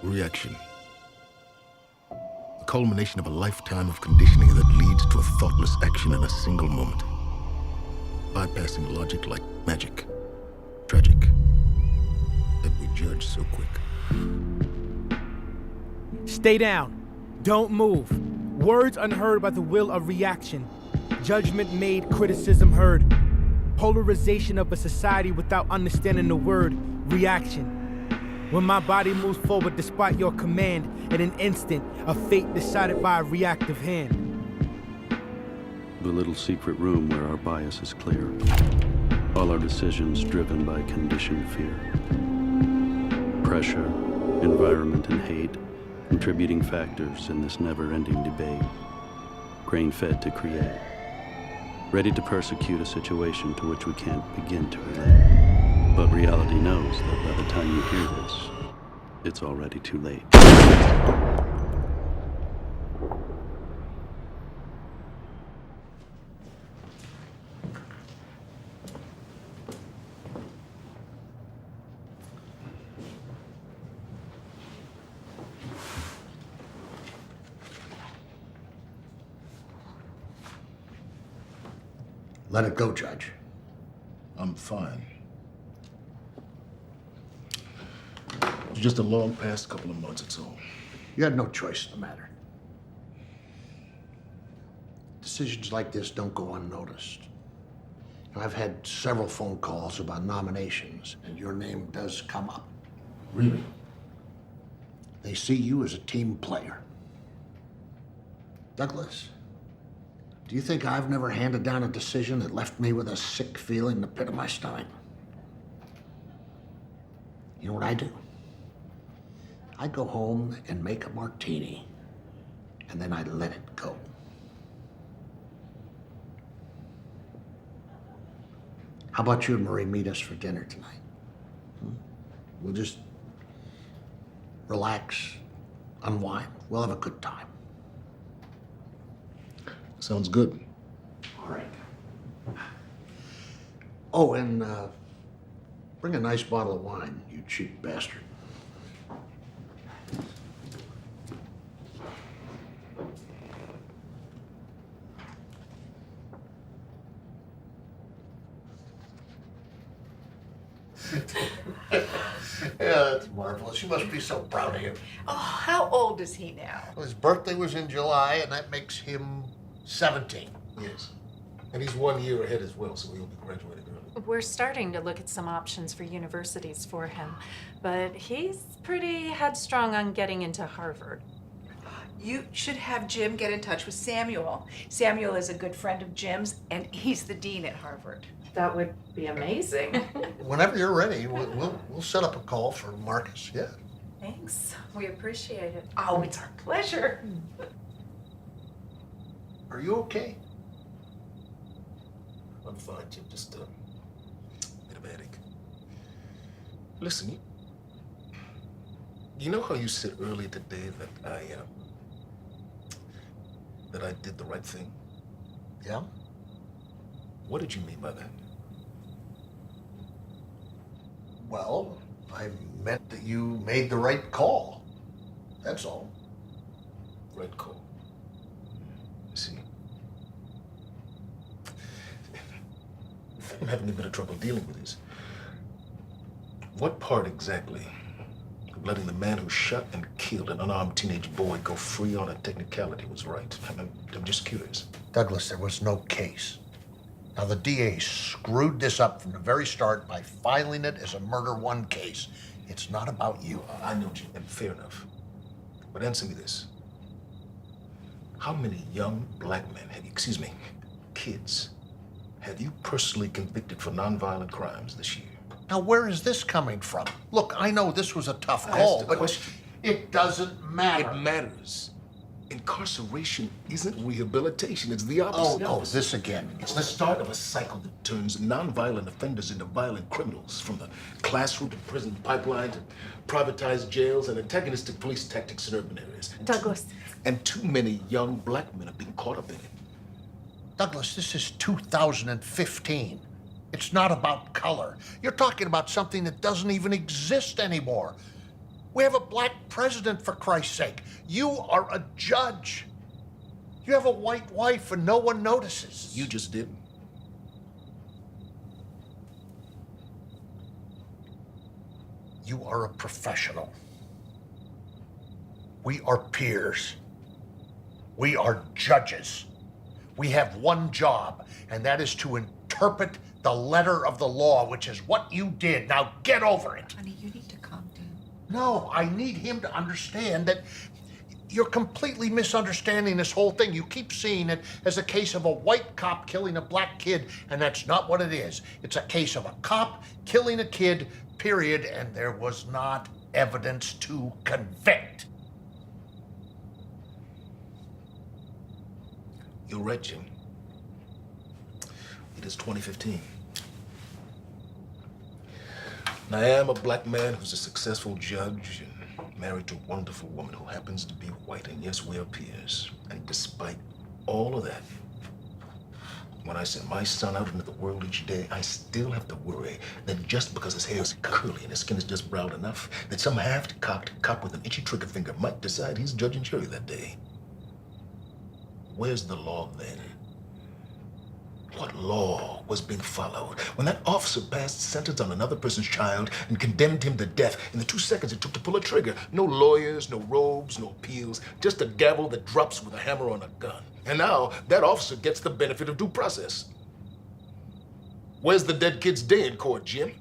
Reaction. The culmination of a lifetime of conditioning that leads to a thoughtless action in a single moment. Bypassing logic like magic. Tragic. That we judge so quick. Stay down. Don't move. Words unheard by the will of reaction. Judgment made, criticism heard. Polarization of a society without understanding the word reaction. When my body moves forward despite your command, in an instant, a fate decided by a reactive hand. The little secret room where our bias is clear. All our decisions driven by conditioned fear. Pressure, environment, and hate, contributing factors in this never-ending debate. Grain-fed to create. Ready to persecute a situation to which we can't begin to relate. But reality knows that by the time you hear this, it's already too late. Let it go, Judge. I'm fine. It's just a long past couple of months, it's all. You had no choice in the matter. Decisions like this don't go unnoticed. I've had several phone calls about nominations, and your name does come up. Really? They see you as a team player. Douglas, do you think I've never handed down a decision that left me with a sick feeling in the pit of my stomach? You know what I do? I go home and make a martini, and then I let it go. How about you and Marie meet us for dinner tonight? We'll just relax, unwind. We'll have a good time. Sounds good. All right. Oh, and bring a nice bottle of wine, you cheap bastard. Yeah, that's marvelous. You must be so proud of him. Oh, how old is he now? Well, his birthday was in July, and that makes him 17. Yes. And he's 1 year ahead as well, so he'll be graduating early. We're starting to look at some options for universities for him, but he's pretty headstrong on getting into Harvard. You should have Jim get in touch with Samuel. Samuel is a good friend of Jim's, and he's the dean at Harvard. That would be amazing. Whenever you're ready, we'll set up a call for Marcus. Yeah. Thanks. We appreciate it. Oh, it's our pleasure. Are you okay? I'm fine, Jim. Just a bit of a headache. Listen, you know how you said earlier today that I did the right thing? Yeah? What did you mean by that? Well, I meant that you made the right call. That's all. Right call. I see. I'm having a bit of trouble dealing with this. What part exactly of letting the man who shot and killed an unarmed teenage boy go free on a technicality was right? I'm just curious. Douglas, there was no case. Now, the DA screwed this up from the very start by filing it as a murder one case. It's not about you. I know, Jim, and fair enough. But answer me this. How many young black men kids, have you personally convicted for nonviolent crimes this year? Now, where is this coming from? Look, I know this was a tough call, but question. it doesn't matter. It matters. Incarceration isn't rehabilitation, it's the opposite. Oh, this again. It's the start of a cycle that turns nonviolent offenders into violent criminals, from the classroom to prison pipeline to privatized jails and antagonistic police tactics in urban areas. Douglas. And too many young black men are being caught up in it. Douglas, this is 2015. It's not about color. You're talking about something that doesn't even exist anymore. We have a black president, for Christ's sake. You are a judge. You have a white wife and no one notices. You just did. You are a professional. We are peers. We are judges. We have one job, and that is to interpret the letter of the law, which is what you did. Now get over it. Honey, you need to calm down. No, I need him to understand that you're completely misunderstanding this whole thing. You keep seeing it as a case of a white cop killing a black kid, and that's not what it is. It's a case of a cop killing a kid, period, and there was not evidence to convict. You're right, Jim. It is 2015. And I am a black man who's a successful judge and married to a wonderful woman who happens to be white. And yes, we are peers. And despite all of that, when I send my son out into the world each day, I still have to worry that just because his hair is curly and his skin is just brown enough, that some half-cocked cop with an itchy trigger finger might decide he's judge and jury that day. Where's the law then? What law was being followed when that officer passed sentence on another person's child and condemned him to death in the 2 seconds it took to pull a trigger? No lawyers, no robes, no appeals, just a gavel that drops with a hammer on a gun. And now that officer gets the benefit of due process. Where's the dead kid's day in court, Jim?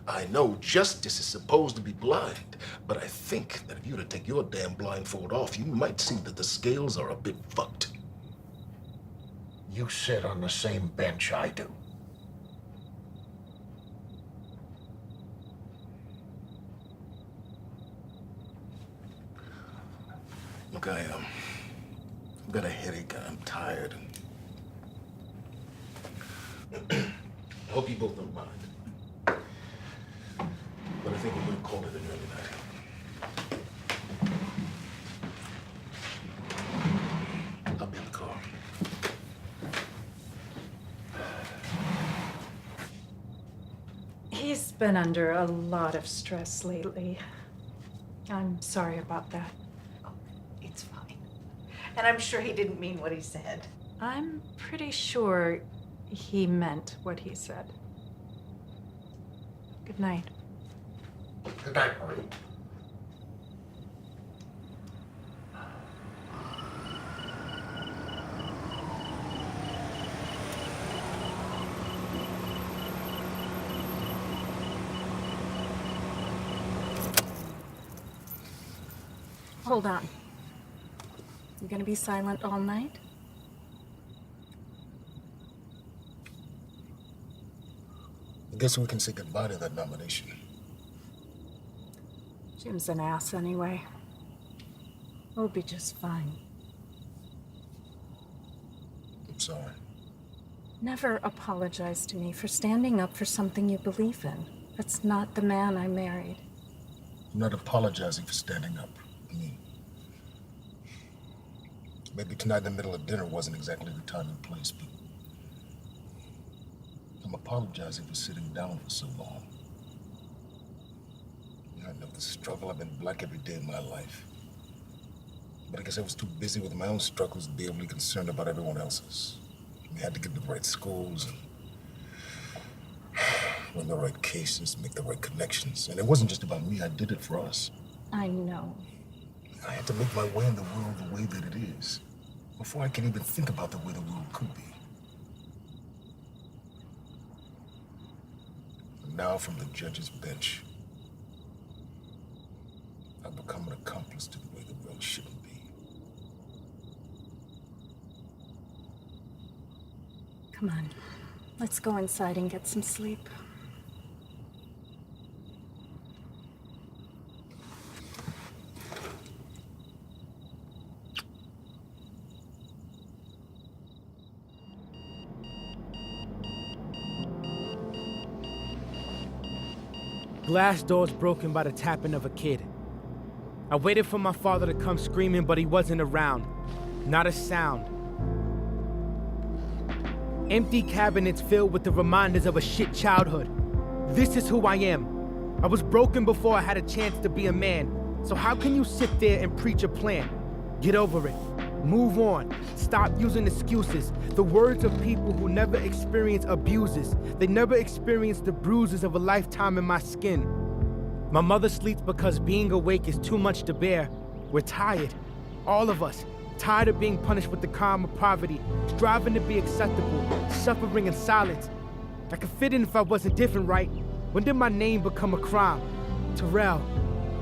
I know justice is supposed to be blind, but I think that if you were to take your damn blindfold off, you might see that the scales are a bit fucked. You sit on the same bench I do. Look, I've got a headache, I'm tired. I hope you both don't mind. But I think we're gonna call it an early night. I'll be in the car. He's been under a lot of stress lately. I'm sorry about that. Oh, it's fine. And I'm sure he didn't mean what he said. I'm pretty sure he meant what he said. Good night. Good night, Marie. Hold on. You gonna be silent all night? I guess we can say goodbye to that nomination. Jim's an ass anyway. We'll be just fine. I'm sorry. Never apologize to me for standing up for something you believe in. That's not the man I married. I'm not apologizing for standing up. I mean, maybe tonight in the middle of dinner wasn't exactly the time and place, but I'm apologizing for sitting down for so long. I know the struggle. I've been black every day of my life. But I guess I was too busy with my own struggles to be overly concerned about everyone else's. We had to get to the right schools and run the right cases, make the right connections. And it wasn't just about me. I did it for us. I know. I had to make my way in the world the way that it is before I could even think about the way the world could be. And now from the judge's bench, I've become an accomplice to the way the world shouldn't be. Come on. Let's go inside and get some sleep. Glass doors broken by the tapping of a kid. I waited for my father to come screaming, but he wasn't around. Not a sound. Empty cabinets filled with the reminders of a shit childhood. This is who I am. I was broken before I had a chance to be a man. So how can you sit there and preach a plan? Get over it. Move on. Stop using excuses. The words of people who never experience abuses. They never experience the bruises of a lifetime in my skin. My mother sleeps because being awake is too much to bear. We're tired. All of us. Tired of being punished with the crime of poverty. Striving to be acceptable. Suffering in silence. I could fit in if I wasn't different, right? When did my name become a crime? Terrell,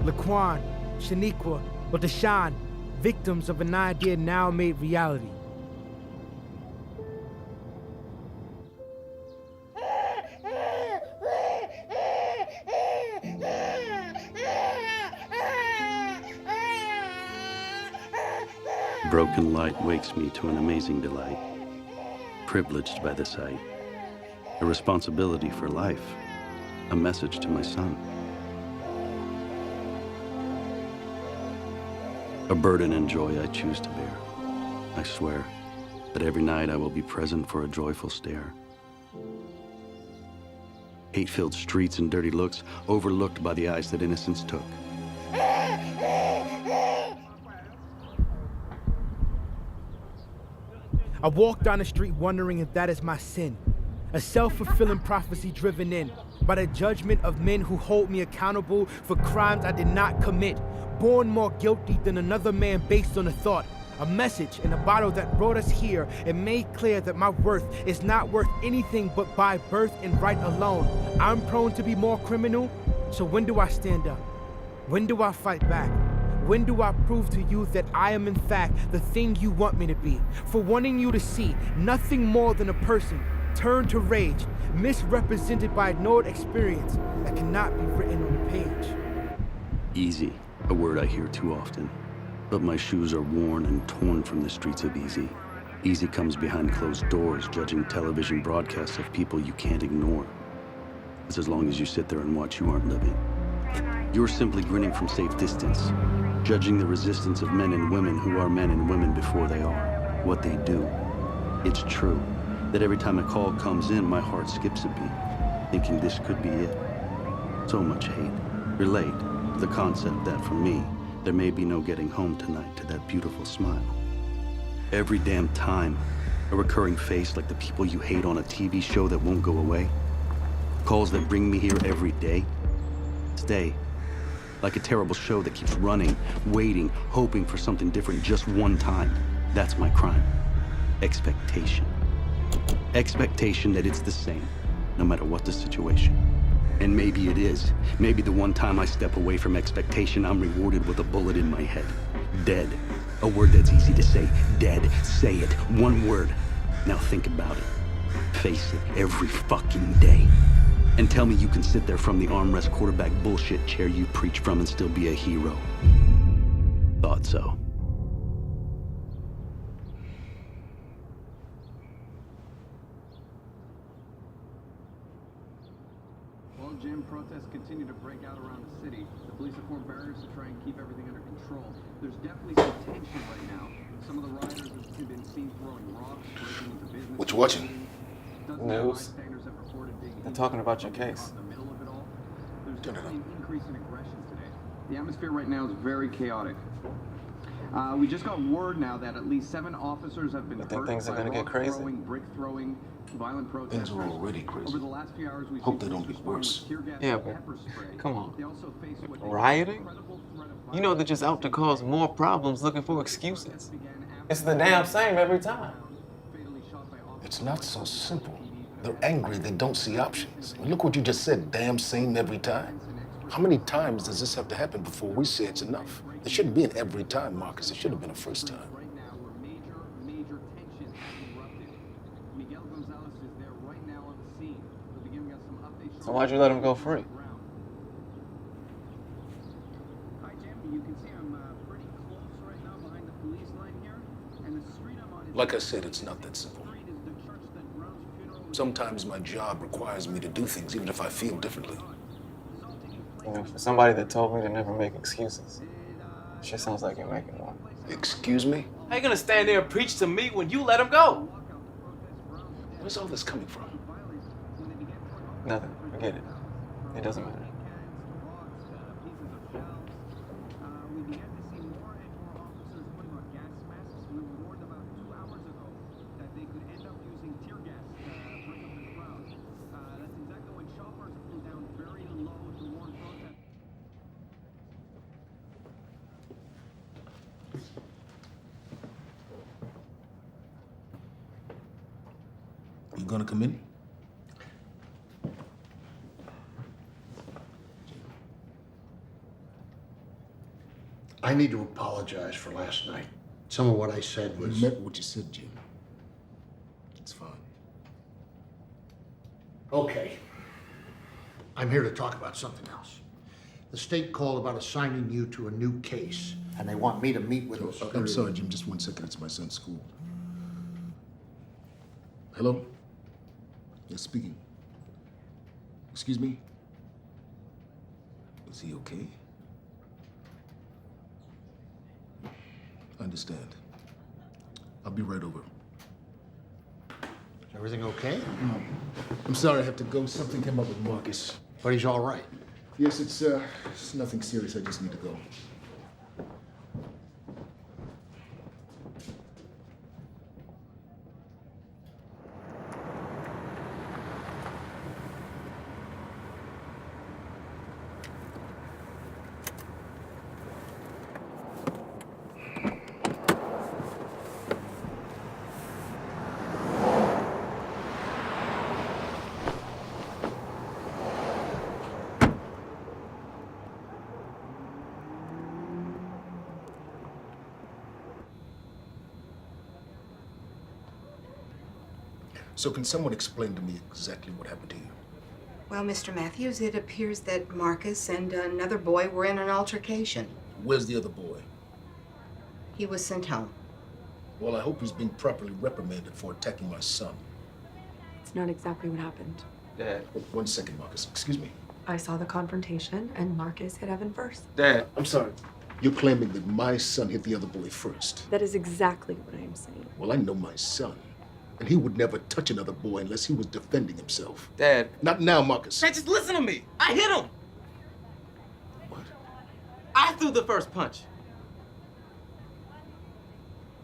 Laquan, Shaniqua, or Deshaun. Victims of an idea now made reality. Broken light wakes me to an amazing delight, privileged by the sight, a responsibility for life, a message to my son. A burden and joy I choose to bear. I swear that every night I will be present for a joyful stare. Hate-filled streets and dirty looks overlooked by the eyes that innocence took. I walk down the street wondering if that is my sin. A self-fulfilling prophecy driven in by the judgment of men who hold me accountable for crimes I did not commit. Born more guilty than another man based on a thought. A message in a bottle that brought us here and made clear that my worth is not worth anything but by birth and right alone. I'm prone to be more criminal, so when do I stand up? When do I fight back? When do I prove to you that I am in fact the thing you want me to be? For wanting you to see nothing more than a person turned to rage, misrepresented by ignored experience that cannot be written on the page. Easy, a word I hear too often. But my shoes are worn and torn from the streets of easy. Easy comes behind closed doors, judging television broadcasts of people you can't ignore. It's as long as you sit there and watch, you aren't living. You're simply grinning from safe distance, judging the resistance of men and women who are men and women before they are what they do. It's true that every time a call comes in, my heart skips a beat, thinking this could be it. So much hate. Relate to the concept that for me, there may be no getting home tonight to that beautiful smile. Every damn time, a recurring face like the people you hate on a TV show that won't go away. Calls that bring me here every day. Stay. Like a terrible show that keeps running, waiting, hoping for something different just one time. That's my crime. Expectation. Expectation that it's the same, no matter what the situation. And maybe it is. Maybe the one time I step away from expectation, I'm rewarded with a bullet in my head. Dead. A word that's easy to say. Dead. Say it. One word. Now think about it. Face it every fucking day. And tell me you can sit there from the armrest quarterback bullshit chair you preach from and still be a hero. Thought so. Jim, protests continue to break out around the city. The police have formed barriers to try and keep everything under control. There's definitely some tension right now. Some of the rioters have been seen throwing rocks, breaking into business. What you watching? News. They're talking about your case. There's definitely an increase in aggression today. The atmosphere right now is very chaotic. We just got word now that at least 7 officers have been hurt things are by gonna get rock crazy? throwing, brick throwing, violent protesters. Things are already crazy. Over the last few hours, we've Hope seen they don't police get worse. respond with tear gas Yeah, and but pepper spray. come on. They also face what they Rioting? incredible threat of You know they're just out to cause more problems looking for excuses. It's the damn same every time. It's not so simple. They're angry, they don't see options. I mean, look what you just said, damn same every time. How many times does this have to happen before we say it's enough? It shouldn't be an every time, Marcus. It should have been a first time. Right now, where major tension has erupted. Miguel Gonzalez is there right now on the scene. He'll be giving us some updates. So why'd you let him go free? Hi, Jim. You can see I'm pretty close right now behind the police line here, and the street I'm on is. Like I said, it's not that simple. Street is the church that runs funeral. Sometimes my job requires me to do things even if I feel differently. You know, for somebody that told me to never make excuses, shit sounds like you're making one. Excuse me? How you gonna stand there and preach to me when you let him go? Where's all this coming from? Nothing. Forget it. It doesn't matter. gonna come in? I need to apologize for last night. Some of what I said was... You meant what you said, Jim. It's fine. Okay. I'm here to talk about something else. The state called about assigning you to a new case, and they want me to meet with us. I'm sorry, Jim. Just 1 second. It's my son's school. Hello? Yes, speaking. Excuse me? Is he okay? I understand. I'll be right over. Is everything okay? I'm sorry I have to go. Something came up with Marcus. But he's all right. Yes, it's nothing serious. I just need to go. So can someone explain to me exactly what happened to you? Well, Mr. Matthews, it appears that Marcus and another boy were in an altercation. Where's the other boy? He was sent home. Well, I hope he's been properly reprimanded for attacking my son. It's not exactly what happened. Dad. 1 second, Marcus. Excuse me. I saw the confrontation, and Marcus hit Evan first. Dad. I'm sorry. You're claiming that my son hit the other boy first. That is exactly what I am saying. Well, I know my son. And he would never touch another boy unless he was defending himself. Dad. Not now, Marcus. Dad, just listen to me. I hit him. What? I threw the first punch.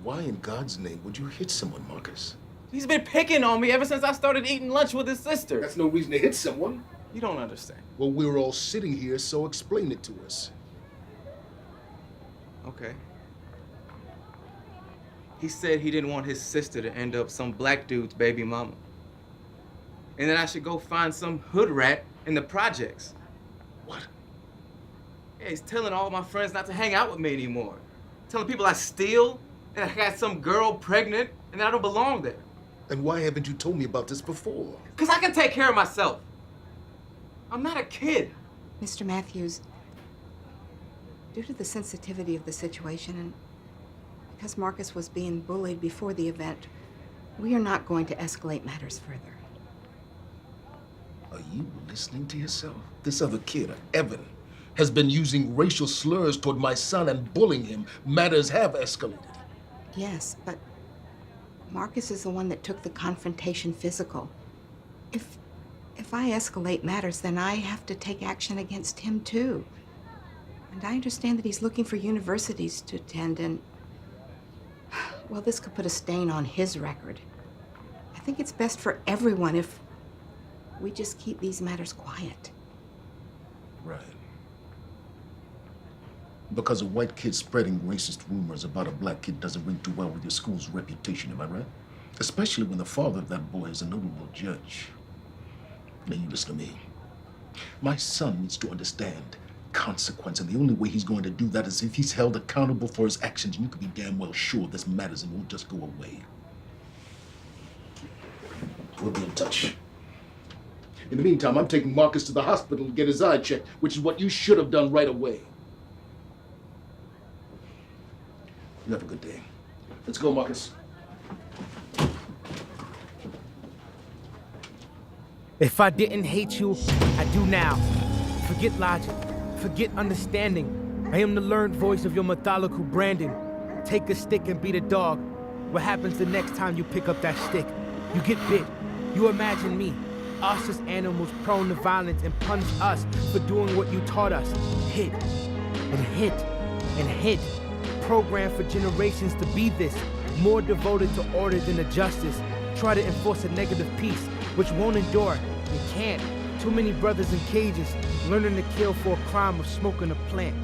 Why in God's name would you hit someone, Marcus? He's been picking on me ever since I started eating lunch with his sister. That's no reason to hit someone. You don't understand. Well, we're all sitting here, so explain it to us. Okay. He said he didn't want his sister to end up some black dude's baby mama. And that I should go find some hood rat in the projects. What? Yeah, he's telling all my friends not to hang out with me anymore. Telling people I steal, and I got some girl pregnant, and that I don't belong there. And why haven't you told me about this before? Because I can take care of myself. I'm not a kid. Mr. Matthews, due to the sensitivity of the situation and because Marcus was being bullied before the event, we are not going to escalate matters further. Are you listening to yourself? This other kid, Evan, has been using racial slurs toward my son and bullying him. Matters have escalated. Yes, but Marcus is the one that took the confrontation physical. If I escalate matters, then I have to take action against him too. And I understand that he's looking for universities to attend, and well, this could put a stain on his record. I think it's best for everyone if we just keep these matters quiet. Right. Because a white kid spreading racist rumors about a black kid doesn't ring too well with your school's reputation, am I right? Especially when the father of that boy is a notable judge. Now you listen to me. My son needs to understand consequence, and the only way he's going to do that is if he's held accountable for his actions, and you can be damn well sure this matters and won't just go away. We'll be in touch. In the meantime, I'm taking Marcus to the hospital to get his eye checked, which is what you should have done right away. You have a good day. Let's go, Marcus. If I didn't hate you, I do now. Forget logic. Forget understanding. I am the learned voice of your methodical branding. Take a stick and beat a dog. What happens the next time you pick up that stick? You get bit. You imagine me. Us as animals prone to violence and punish us for doing what you taught us. Hit. And hit. And hit. Programmed for generations to be this. More devoted to order than to justice. Try to enforce a negative peace, which won't endure. It can't. Too many brothers in cages, learning to kill for a crime of smoking a plant.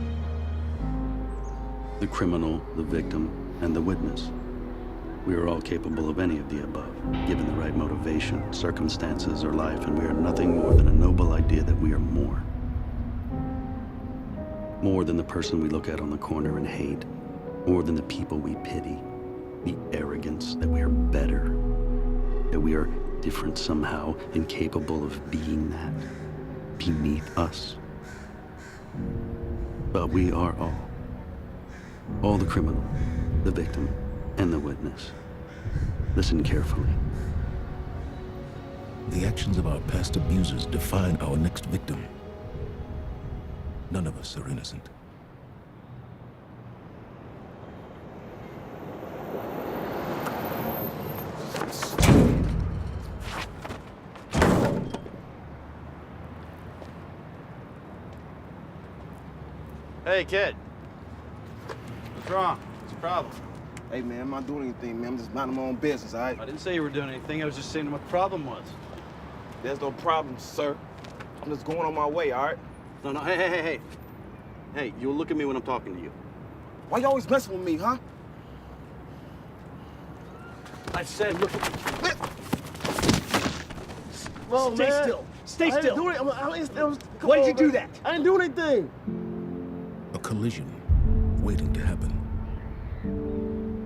The criminal, the victim, and the witness. We are all capable of any of the above, given the right motivation, circumstances, or life, and we are nothing more than a noble idea that we are more. More than the person we look at on the corner and hate. More than the people we pity. The arrogance that we are better. That we are different somehow, incapable of being that. Beneath us. But we are all. All the criminal, the victim, and the witness. Listen carefully. The actions of our past abusers define our next victim. None of us are innocent. Hey, kid. What's wrong? What's the problem? Hey, man, I'm not doing anything, man. I'm just minding my own business, all right? I didn't say you were doing anything. I was just saying what the problem was. There's no problem, sir. I'm just going on my way, all right? No, hey. Hey, you'll look at me when I'm talking to you. Why you always messing with me, huh? I said look at me. Whoa, Stay man. still. Stay still. Why did you do that? I didn't do anything. A collision waiting to happen.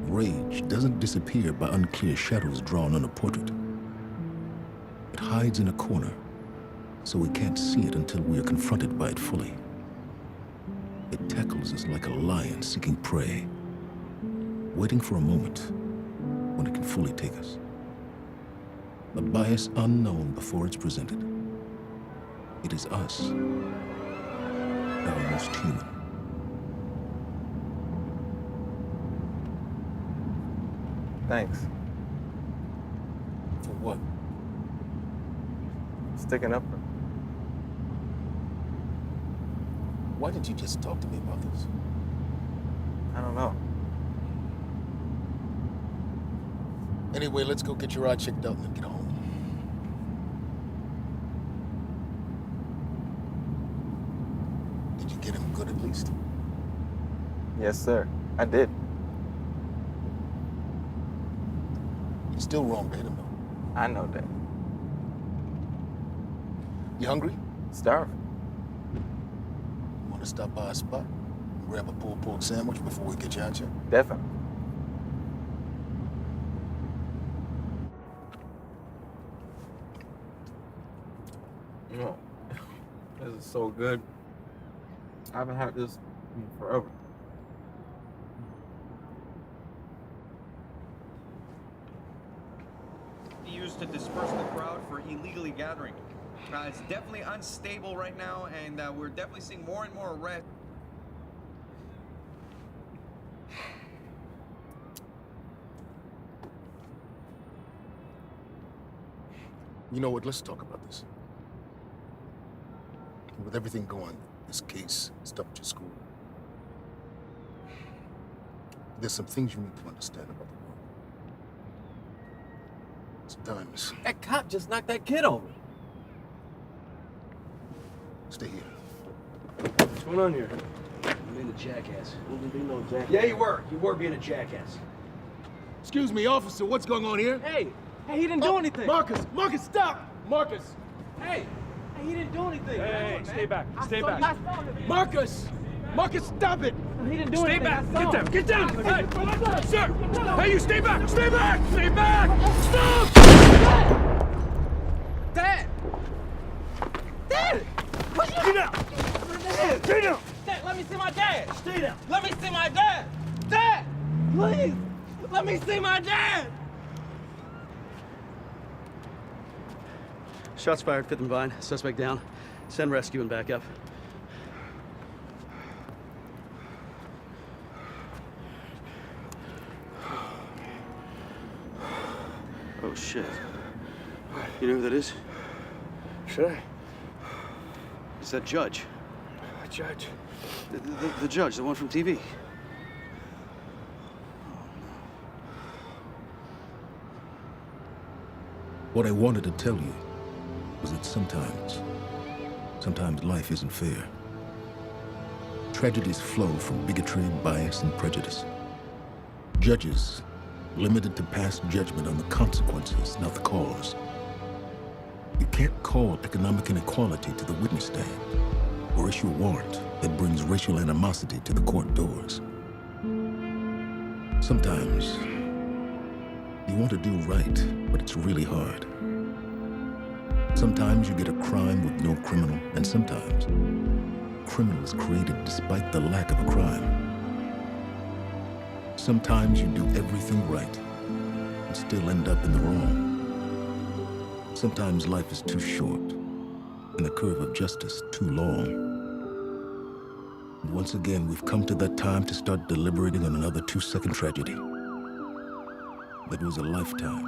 Rage doesn't disappear by unclear shadows drawn on a portrait. It hides in a corner, so we can't see it until we are confronted by it fully. It tackles us like a lion seeking prey, waiting for a moment when it can fully take us. A bias unknown before it's presented. It is us, our most human. Thanks. For what? Sticking up for me. Why did you just talk to me about this? I don't know. Anyway, let's go get your eye checked out and then get home. Did you get him good at least? Yes, sir. I did. You're still wrong to hit him, though. I know that. You hungry? Starving. You want to stop by a spot and grab a pulled pork sandwich before we get you out here? Definitely. Oh, this is so good. I haven't had this in forever. Used to disperse the crowd for illegally gathering. It's definitely unstable right now, and we're definitely seeing more and more arrests. You know what? Let's talk about this. With everything going, this case, stuff at your school, there's some things you need to understand about the world. Sometimes. That cop just knocked that kid over. Stay here. What's going on here? I'm being a jackass. Wasn't being no jackass. Yeah, you were. You were being a jackass. Excuse me, officer, what's going on here? Hey, he didn't do anything. Marcus, stop! Marcus! Hey, he didn't do anything. Hey, stay back. Stay I back. saw him. Marcus, stop it! He didn't do Stay anything. back. I saw him. Get down. Hey, sir. Hey, you stay back. Stay back. Stay back. Stop. Dad! Dad! Get down. Stay down. Dad, let me see my dad! Stay down. Let me see my dad! Dad! Please! Let me see my dad! Shots fired, 5th and Vine. Suspect down. Send rescue and backup. Oh, shit. You know who that is? Should I? It's that judge. Judge. The judge, the one from TV. What I wanted to tell you was that sometimes life isn't fair. Tragedies flow from bigotry, bias, and prejudice. Judges limited to pass judgment on the consequences, not the cause. You can't call economic inequality to the witness stand or issue a warrant that brings racial animosity to the court doors. Sometimes you want to do right, but it's really hard. Sometimes you get a crime with no criminal, and sometimes criminal is created despite the lack of a crime. Sometimes you do everything right and still end up in the wrong. Sometimes life is too short and the curve of justice too long. And once again, we've come to that time to start deliberating on another 2-second tragedy that was a lifetime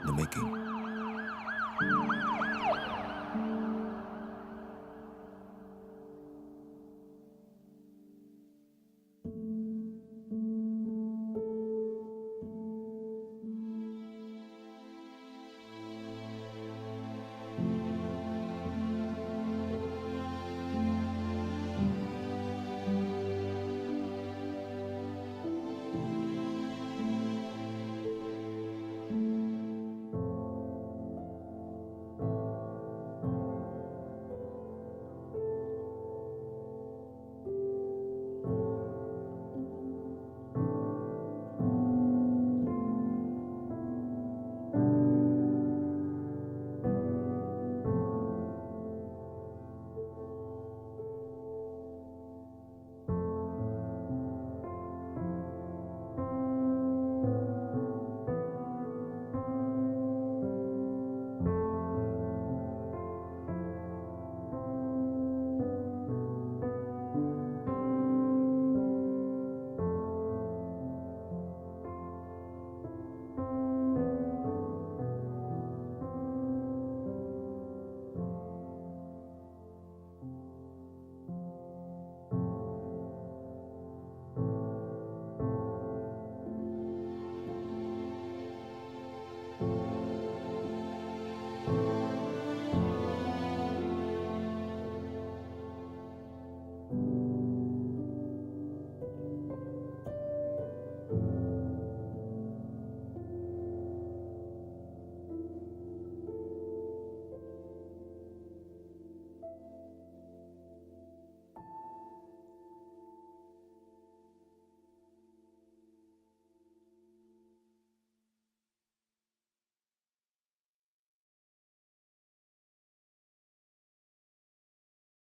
in the making.